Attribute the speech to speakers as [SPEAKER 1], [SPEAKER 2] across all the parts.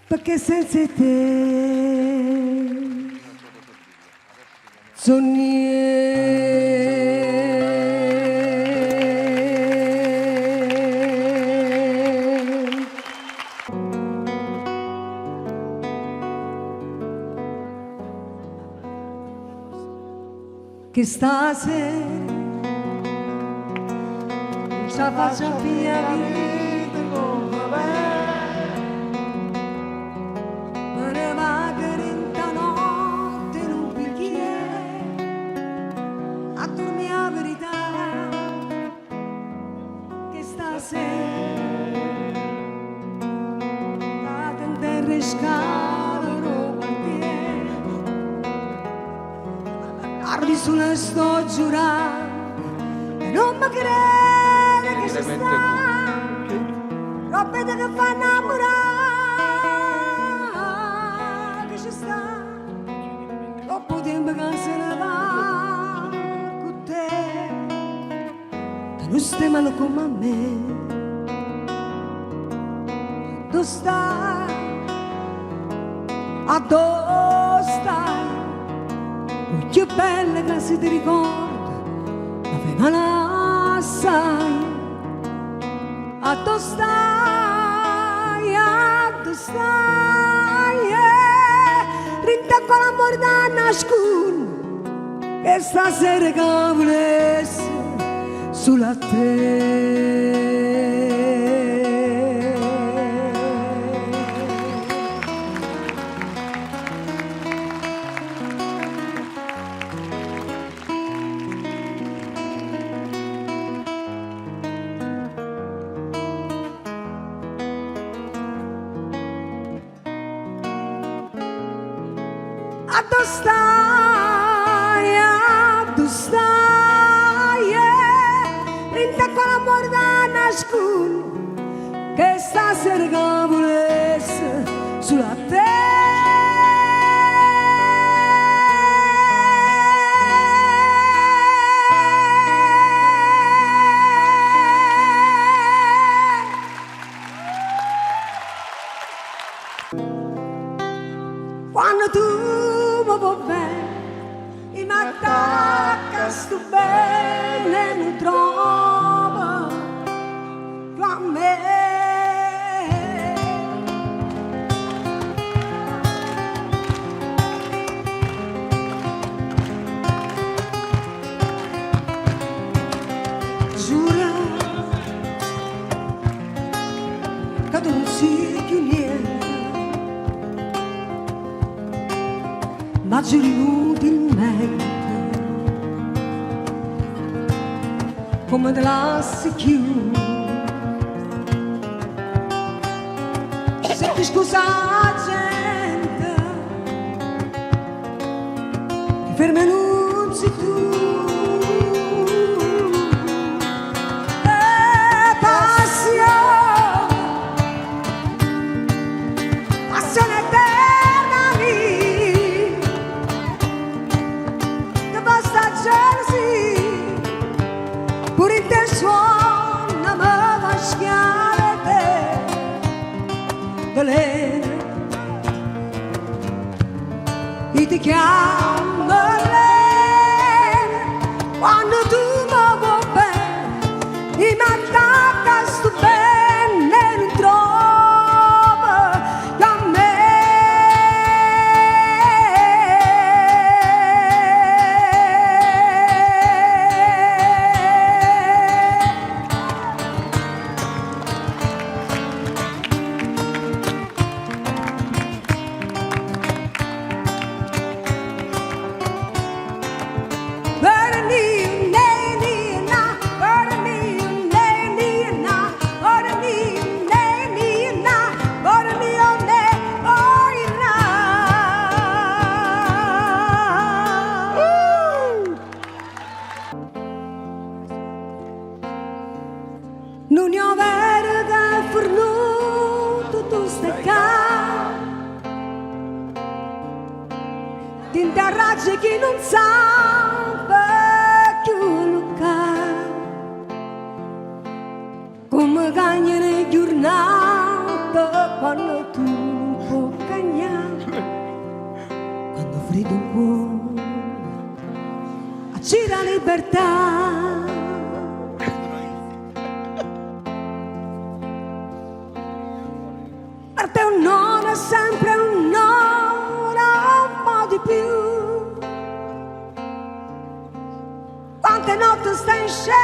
[SPEAKER 1] perché senza te sogni che stasera non ce la faccia via vita come me. Me ne vado rinta notte in un bicchiere a dormire la verità che stasera vado in terra e scalo quartiere. Ardi sulle sto giurando e non mi crede che ci sta roba che fa innamorare che ci sta troppo tempo che se ne va con te che non stai male come a me. Tu stai a dove stai che bella che si ti ricorda la femmina assai a dove stai rinta con l'amor da nascun che stasera che volessi sulla te. A dove stai, rinta con l'amor da nascun che stasera che volesse sulla te. Quando tu mi vuoi bene, mi attacca sto bene, non trova più a me. Giura che tu non sei più niente, ma giuri inutilmente come te lassi chiuso. Se ti scusa la gente che ferma non sei tu. Passione eterna mia che basta gelosia pure in te suona me va schiare te dolere e ti chiamo lei quando tu mi vuoi bene e mi attacca sto bene non trova da me. Non ho vero che fornuto tu stai qua, ti interraggi chi non sa più lucca, come cagne le giornate quando tu non puoi. impegna quando freddo un cuore accira libertà. Per te un no è sempre un no, un po' di più. Quante notti stai in scelta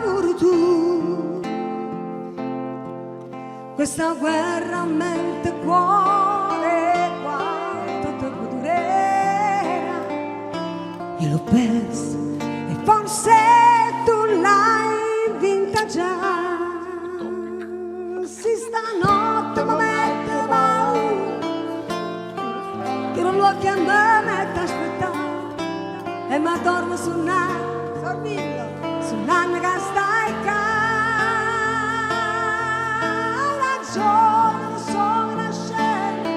[SPEAKER 1] pure tu. Questa guerra mente cuore, quanto tempo durerà? Io l'ho persa e forse tu l'hai vinta già. Si stanotte mi mette paura che non lo chiama e mette a aspettare e mi dormo su un'anno che stai qua. Hai ragione, non sono una scena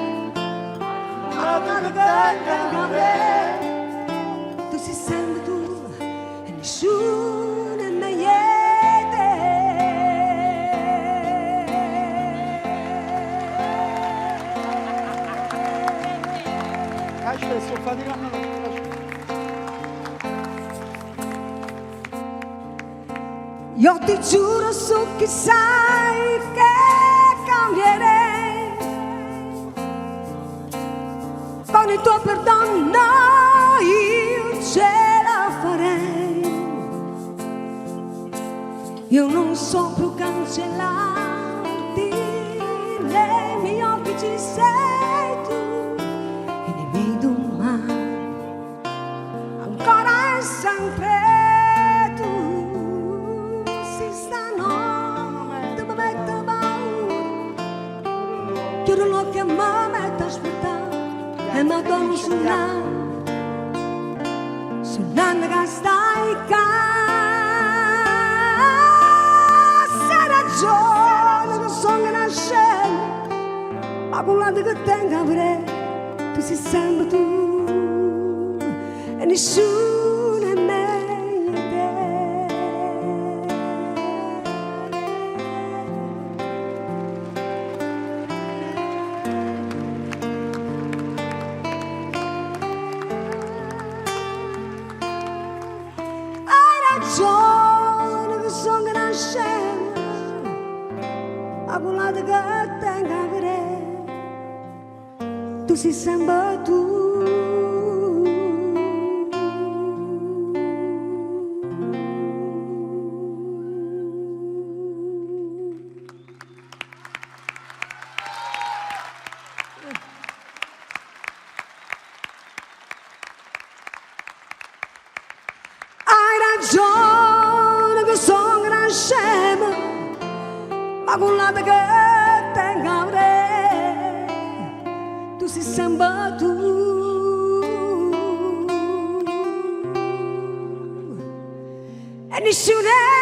[SPEAKER 1] ma non venga a me. Tu sei sempre tu e nessuno è meglio.
[SPEAKER 2] Sto faticando.
[SPEAKER 1] Io ti giuro su chi sai che cambierei con il tuo perdono io ce la farei. Io non so più cancellarti, nei miei occhi ci sei tu. Ancora e sempre tu. Si stanotte mi mette paura, chiudo l'occhio e mi metto a aspettare e mi dormo sull'anno che stai qua. Sei ragione, non sono una scena ma con la che tengo avrei. Tu sei sempre tu e nessuno è meglio di te. Hai ragione che sono una scena ma con la che tengo avrei. Tu sei sempre tu. Hai ragione che sono una scema ma con la che tengo avrei. Tu sei sempre tu e nessuno è